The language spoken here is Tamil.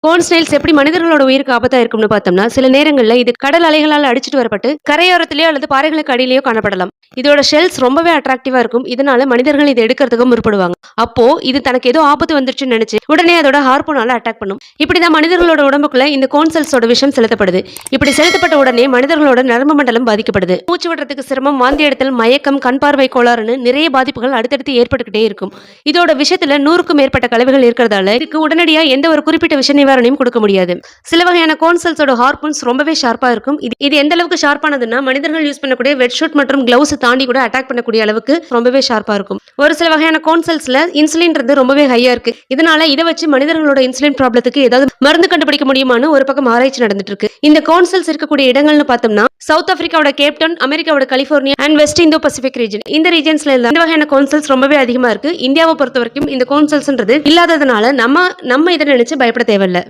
கோன் ஸ்னெயில்ஸ் எப்படி மனிதர்களோட உயிருக்கு ஆபத்தா இருக்கும்னு பார்த்தோம்னா, சில நேரங்கள்ல இது கடல் அலைகளால அடிச்சிட்டு வரப்பட்டு கரையோரத்திலேயோ அல்லது பாறைகளுக்கு அடியிலேயோ காணப்படலாம். இதோட ஷெல்ஸ் ரொம்பவே அட்ராக்டிவா இருக்கும். இதனால மனிதர்கள் இதை எடுக்கிறதுக்கு முற்படுவாங்க. அப்போ இது தனக்கு ஏதோ ஆபத்து வந்துருச்சுன்னு நினைச்சு உடனே அதோட ஹார்பூனால அட்டாக் பண்ணும். இப்படிதான் மனிதர்களோட உடம்புக்குள்ள இந்த கோன் செல்ஸோட விஷம் செலுத்தப்படுது. இப்படி செலுத்தப்பட்ட உடனே மனிதர்களோட நரம்பு மண்டலம் பாதிக்கப்படுது. மூச்சு விடுறதுக்கு சிரமம், வாந்தி எடுத்தல், மயக்கம், கண் பார்வை கோளாறுன்னு நிறைய பாதிப்புகள் அடுத்தடுத்து ஏற்பட்டுக்கிட்டே இருக்கும். இதோட விஷயத்துல 100க்கும் மேற்பட்ட கலவைகள் இருக்கிறதால இதுக்கு உடனடியா எந்த ஒரு குறிப்பிட்ட விஷ நிவாரணையும் கொடுக்க முடியாது. சில வகையான கோன் செல்ஸோட ஹார்பூன்ஸ் ரொம்பவே ஷார்ப்பா இருக்கும். இது எந்த அளவுக்கு ஷார்ப்பானதுன்னா மனிதர்கள் யூஸ் பண்ணக்கூடிய வெட் ஷூட் மற்றும் கிளவுஸ் தாண்டி கூட அட்டாக் பண்ணக்கூடிய அளவுக்கு ரொம்பவே ஷார்ப்பா இருக்கும். ஒரு சில வகையான கோன் செல்ஸ்ல இன்சுலின்றது ரொம்பவே ஹையா இருக்கு. இதனால இதை வச்சு மனிதர்களோட இன்சுலின் ப்ராப்ளத்துக்கு ஏதாவது மருந்து கண்டுபிடிக்க முடியுமான்னு ஒரு பக்கம் ஆராய்ச்சி நடந்துட்டு இருக்கு. இந்த கோன் செல்ஸ் இருக்கக்கூடிய இடங்கள்னு பார்த்தோம்னா சவுத் ஆப்பிரிக்காவோட கேப்டவுன், அமெரிக்காவோட California and west Indo Pacific region, இந்த ரீஜன்ஸ்ல இந்த வகையான கோன் செல்ஸ் ரொம்பவே அதிகமா இருக்கு. இந்தியாவை பொறுத்த வரைக்கும் இந்த கோன் செல்ஸ்ன்றது இல்லாததுனால நம்ம இதை நினைச்சு பயப்பட தேவையில்லை.